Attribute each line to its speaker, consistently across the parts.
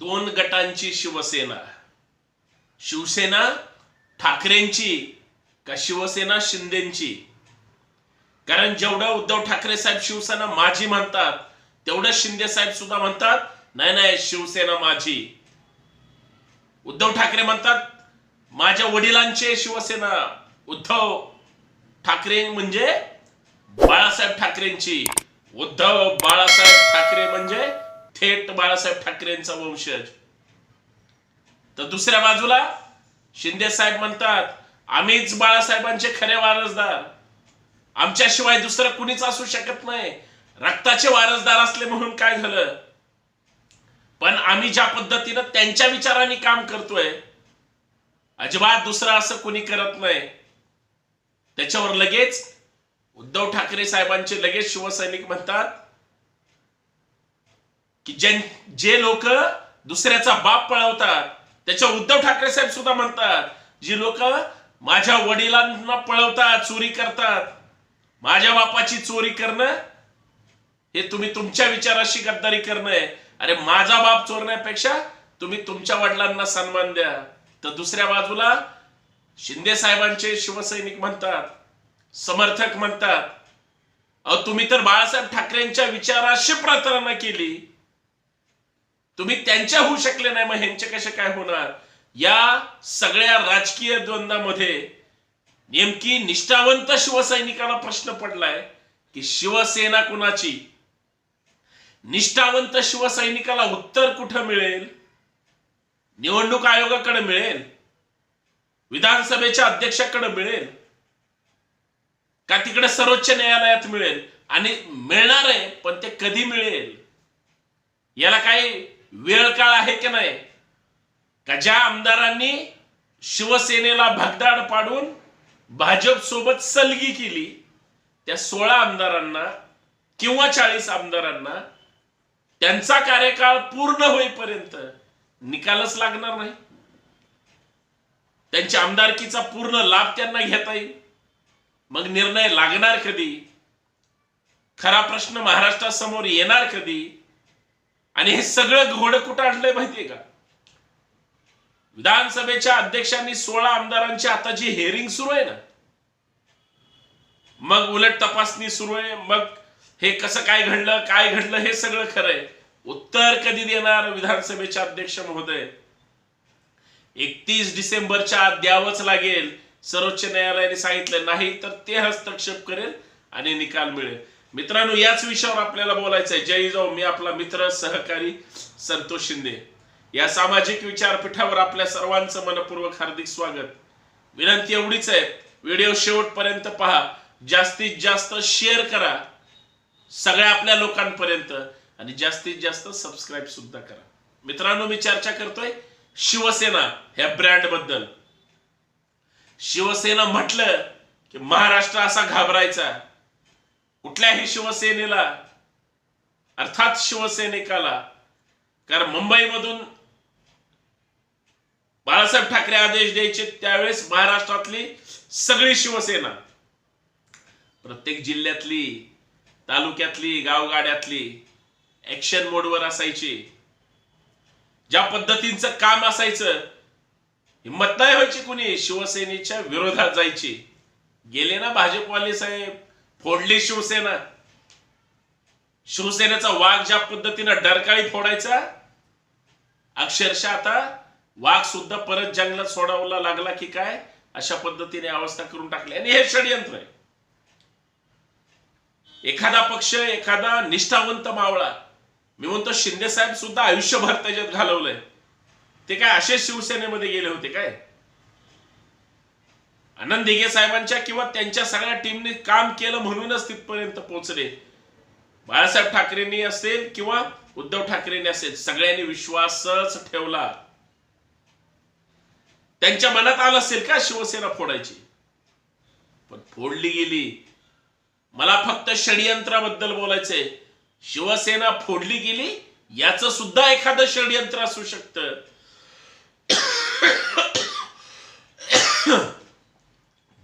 Speaker 1: दोन गटांची शिवसेना, शिवसेना ठाकरेंची का शिवसेना शिंदेची? कारण जेवढं उद्धव ठाकरे साहेब शिवसेना माझी म्हणतात तेवढं शिंदे साहेब सुद्धा म्हणतात नाही नाही शिवसेना माझी. उद्धव ठाकरे म्हणतात माझ्या वडिलांचे शिवसेना, उद्धव ठाकरे म्हणजे बाळासाहेब ठाकरेंची, उद्धव बाळासाहेब ठाकरे म्हणजे थेट बाळासाहेब ठाकरेंचा वंशज. तर दुसऱ्या बाजूला शिंदे साहेब म्हणतात आम्हीच बाळासाहेबांचे खरे वारसदार, आमच्याशिवाय दुसरं कुणीच असू शकत नाही. रक्ताचे वारसदार असले म्हणून काय झालं, पण आम्ही ज्या पद्धतीनं त्यांच्या विचारांनी काम करतोय अजिबात दुसरं असं कुणी करत नाही. त्याच्यावर लगेच उद्धव ठाकरे साहेबांचे लगेच शिवसैनिक म्हणतात की जे लोक दुसऱ्याचा बाप पळवतात, त्याच्या उद्धव ठाकरे साहेब सुद्धा म्हणतात जी लोक माझ्या वडिलांना पळवतात, चोरी करतात, माझ्या बापाची चोरी करणं हे तुम्ही तुमच्या विचाराशी गद्दारी करणं. अरे माझा बाप चोरण्यापेक्षा तुम्ही तुमच्या वडिलांना सन्मान द्या. तर दुसऱ्या बाजूला शिंदे साहेबांचे शिवसैनिक म्हणतात, समर्थक म्हणतात अहो तुम्ही तर बाळासाहेब ठाकरेंच्या विचाराशी प्रार्थना केली, तुम्ही त्यांच्या होऊ शकले नाही, मग ह्यांचे कसे काय होणार? या सगळ्या राजकीय द्वंद्वामध्ये नेमकी निष्ठावंत शिवसैनिकाला प्रश्न पडलाय की शिवसेना कुणाची? निष्ठावंत शिवसैनिकाला उत्तर कुठं मिळेल? निवडणूक आयोगाकडे मिळेल, विधानसभेच्या अध्यक्षाकडे मिळेल, का तिकडे सर्वोच्च न्यायालयात मिळेल? आणि मिळणार आहे पण ते कधी मिळेल याला काही वेळ काळ आहे की नाही? का ज्या आमदारांनी शिवसेनेला भगदाड पाडून भाजप सोबत सलगी केली त्या 16 आमदारांना किंवा 40 आमदारांना त्यांचा कार्यकाळ पूर्ण होईपर्यंत निकालच लागणार नाही, त्यांच्या आमदारकीचा पूर्ण लाभ त्यांना घेता येईल. मग निर्णय लागणार कधी? खरा प्रश्न महाराष्ट्रासमोर येणार कधी? आणि हे सगळं घोडं कुठं आणलंय माहितीये का? विधानसभेच्या अध्यक्षांनी 16 आमदारांची आता जी हेअरिंग सुरू आहे ना, मग उलट तपासणी सुरू आहे, मग हे कसं काय घडलं हे सगळं खरंय. उत्तर कधी देणार विधानसभेचे अध्यक्ष महोदय? 31 डिसेंबरच्या आत द्यावंच लागेल. सर्वोच्च न्यायालयाने सांगितलं नाही तर ते हस्तक्षेप करेल आणि निकाल मिळेल. मित्रांनो, याच विषयावर आपल्याला बोलायचंय. जय जाऊ. मी आपला मित्र सहकारी संतोष शिंदे. या सामाजिक विचारपीठावर आपल्या सर्वांचं मनपूर्वक हार्दिक स्वागत. विनंती एवढीच आहे, व्हिडिओ शेवटपर्यंत पहा, जास्तीत जास्त शेअर करा सगळ्या आपल्या लोकांपर्यंत आणि जास्तीत जास्त सबस्क्राईब सुद्धा करा. मित्रांनो, मी चर्चा करतोय शिवसेना ह्या ब्रँड बद्दल. शिवसेना म्हटलं की महाराष्ट्र असा घाबरायचा. कुठल्याही शिवसेनेला अर्थात शिवसैनिकाला, कारण मुंबईमधून बाळासाहेब ठाकरे आदेश द्यायचे त्यावेळेस महाराष्ट्रातली सगळी शिवसेना, प्रत्येक जिल्ह्यातली, तालुक्यातली, गावगाड्यातली ऍक्शन मोडवर असायची. ज्या पद्धतीचं काम असायचं, हिंमत नाही व्हायची कुणी शिवसेनेच्या विरोधात जायची. गेले ना भाजपवाले साहेब, फोडली शिवसेना. शिवसेनेचा वाघ ज्या पद्धतीनं डरकाळी फोडायचा, अक्षरशः आता वाघ सुद्धा परत जंगलात सोडावला लागला की काय अशा पद्धतीने अवस्था करून टाकली. आणि हे षडयंत्र आहे. एखादा पक्ष, एखादा निष्ठावंत मावळा, मी म्हणतो शिंदे साहेब सुद्धा आयुष्यभर त्याच्यात घालवलंय. ते काय असे शिवसेनेमध्ये गेले होते काय? आनंद दिघे साहेबांच्या किंवा त्यांच्या सगळ्या टीमने काम केलं म्हणूनच तिथपर्यंत पोहोचले. बाळासाहेब ठाकरेंनी असेल किंवा उद्धव ठाकरेंनी असेल, सगळ्यांनी विश्वासच ठेवला. त्यांच्या मनात आलं असेल का शिवसेना फोडायची, पण फोडली गेली. मला फक्त षडयंत्राबद्दल बोलायचंय. शिवसेना फोडली गेली याचं सुद्धा एखादं षडयंत्र असू शकतं.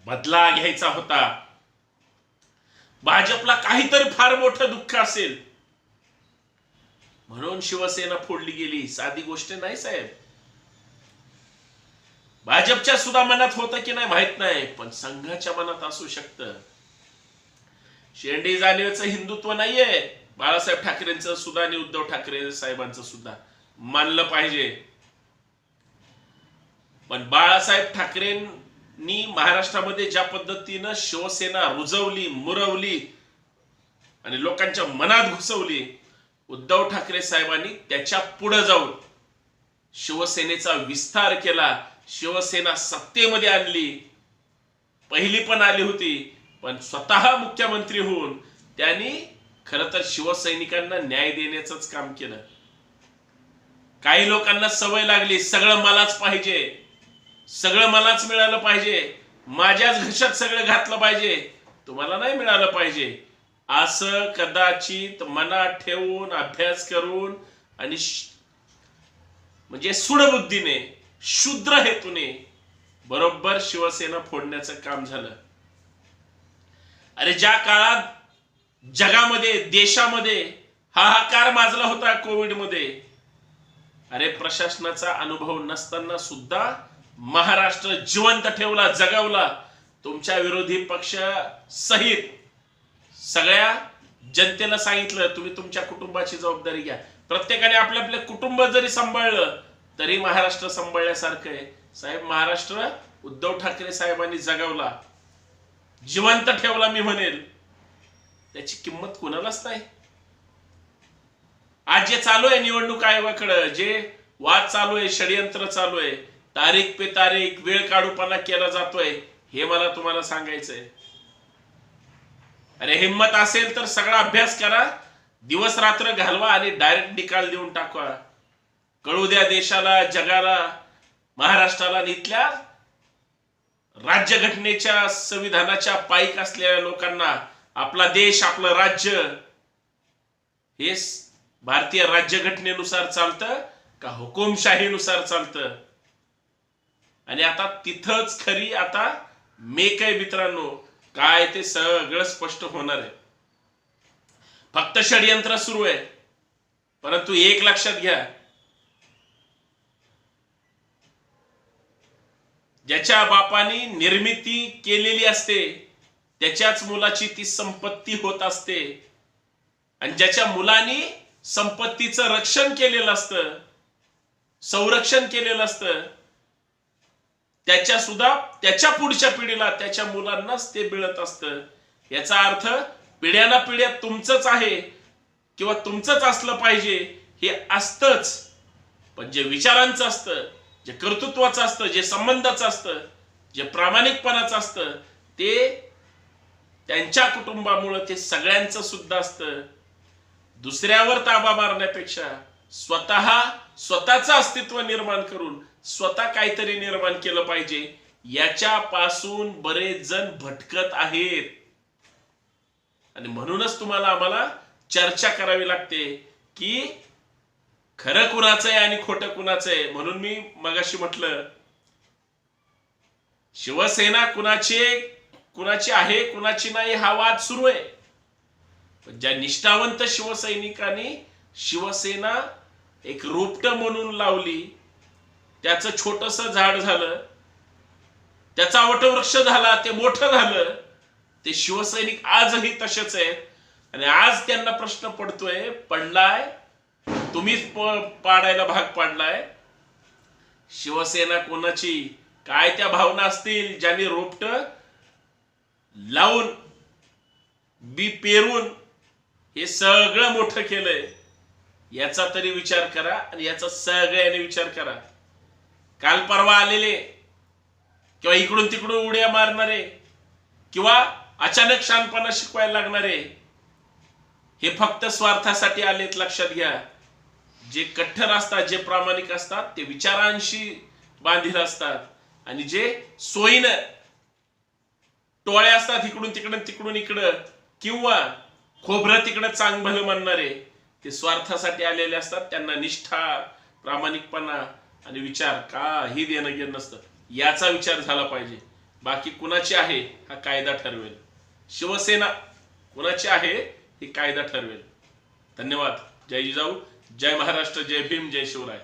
Speaker 1: बदला घ्यायचा होता. भाजपला काहीतरी फार मोठं दुःख असेल. म्हणून शिवसेना फोडली गेली. साधी गोष्ट नाही साहेब. भाजपच्या सुद्धा मनात होतं की नाही माहित नाही, पण संघाच्या मनात असू शकतं. शेंडी जाणीवेचं हिंदुत्व नाहीये बाळासाहेब ठाकरेंचं सुद्धा आणि उद्धव ठाकरे साहेबांचं सुद्धा, मानलं पाहिजे. पण बाळासाहेब ठाकरेंनी महाराष्ट्रामध्ये ज्या पद्धतीनं शिवसेना रुजवली, मुरवली आणि लोकांच्या मनात घुसवली, उद्धव ठाकरे साहेबांनी त्याच्या पुढे जाऊन शिवसेनेचा विस्तार केला. शिवसेना सत्तेमध्ये आणली. पहिली पण आली होती, पण स्वतः मुख्यमंत्री होऊन त्यांनी खरं तर शिवसैनिकांना न्याय देण्याचंच काम केलं. काही लोकांना सवय लागली, सगळं मलाच पाहिजे, सगळं मलाच मिळालं पाहिजे, माझ्याच घशात सगळं घातलं पाहिजे, तुम्हाला नाही मिळालं पाहिजे. असं कदाचित मनात ठेवून अभ्यास करून आणि म्हणजे सुडबुद्धीने, शुद्र हेतूने बरोबर शिवसेना फोडण्याचं काम झालं. अरे ज्या काळात जगामध्ये, देशामध्ये हाहाकार माजला होता कोविडमध्ये, अरे प्रशासनाचा अनुभव नसताना सुद्धा महाराष्ट्र जिवंत ठेवला, जगवला. तुमच्या विरोधी पक्ष सहित सगळ्या जनतेला सांगितलं तुम्ही तुमच्या कुटुंबाची जबाबदारी घ्या. प्रत्येकाने आपले आपले कुटुंब जरी सांभाळलं तरी महाराष्ट्र सांभाळल्यासारखं आहे. साहेब, महाराष्ट्र उद्धव ठाकरे साहेबांनी जगवला, जिवंत ठेवला. मी म्हणेल त्याची किंमत कुणालाच नाही. आज जे चालू आहे निवडणूक आयोगाकडे, जे वाद चालू आहे, षडयंत्र चालू आहे, तारीख पे तारीख वेळ काढूपणा केला जातोय, हे मला तुम्हाला सांगायचंय. अरे हिम्मत असेल तर सगळा अभ्यास करा, दिवस रात्र घालवा आणि डायरेक्ट निकाल देऊन टाका. कळू द्या देशाला, जगाला, महाराष्ट्राला, इथल्या राज्यघटनेच्या, संविधानाच्या पायीक असलेल्या लोकांना आपला देश, आपलं राज्य हे भारतीय राज्यघटनेनुसार चालतं का हुकुमशाहीनुसार चालतं. आणि आता तिथंच खरी आता मेक आहे मित्रांनो, काय ते सगळं स्पष्ट होणार आहे. फक्त षडयंत्र सुरू आहे, परंतु एक लक्षात घ्या, ज्याच्या बापाने निर्मिती केलेली असते त्याच्याच मुलाची ती संपत्ती होत असते. आणि ज्याच्या मुलांनी संपत्तीचं रक्षण केलेलं असतं, संरक्षण केलेलं असतं, त्याच्या पुढच्या पिढीला, त्याच्या मुलांनाच ते मिळत असतं. याचा अर्थ पिढ्याना पिढ्या तुमचंच आहे किंवा तुमचंच असलं पाहिजे हे असतंच. पण जे विचारांचं असतं, जे कर्तृत्वाचं असतं, जे संबंधाचं असतं, जे प्रामाणिकपणाचं असतं, ते त्यांच्या कुटुंबामुळे ते सगळ्यांचं सुद्धा असतं. दुसऱ्यावर ताबा मारण्यापेक्षा स्वतःचं अस्तित्व निर्माण करून स्वतः काहीतरी निर्माण केलं पाहिजे. याच्यापासून बरेच जण भटकत आहेत आणि म्हणूनच तुम्हाला आम्हाला चर्चा करावी लागते की खरं कुणाचं आहे आणि खोटं कुणाचं आहे. म्हणून मी मगाशी म्हटलं, शिवसेना कुणाची आहे कुणाची नाही हा वाद सुरू आहे. पण ज्या निष्ठावंत शिवसैनिकांनी शिवसेना एक रोपटं म्हणून लावली, त्याचं छोटस झाड झालं, त्याचा वटवृक्ष झाला, ते मोठं झालं. ते शिवसैनिक आजही तसेच आहेत. आणि आज त्यांना प्रश्न पडलाय, तुम्हीच पाडायला भाग पाडलाय. शिवसेना कोणाची, काय त्या भावना असतील ज्यांनी रोपट लावून बी पेरून हे सगळं मोठं केलंय, याचा तरी विचार करा आणि याचा सगळ्यांनी विचार करा. काल परवा आलेले किंवा इकडून तिकडून उड्या मारणारे किंवा अचानक शानपणा शिकवायला लागणारे हे फक्त स्वार्थासाठी आलेत, लक्षात घ्या. जे कठ्ठर असतात, जे प्रामाणिक असतात, ते विचारांशी बांधील असतात. आणि जे सोयीनं टोळे असतात, तिकडून इकडं किंवा खोबरं तिकडं चांग भलं म्हणणारे, ते स्वार्थासाठी आलेले असतात. त्यांना निष्ठा, प्रामाणिकपणा आणि विचार काही देणं घेणं नसतं. याचा विचार झाला पाहिजे. बाकी कुणाची आहे हा कायदा ठरवेल. शिवसेना कुणाची आहे हे कायदा ठरवेल. धन्यवाद. जय जिजाऊ, जय महाराष्ट्र, जय भीम, जय शिवराय.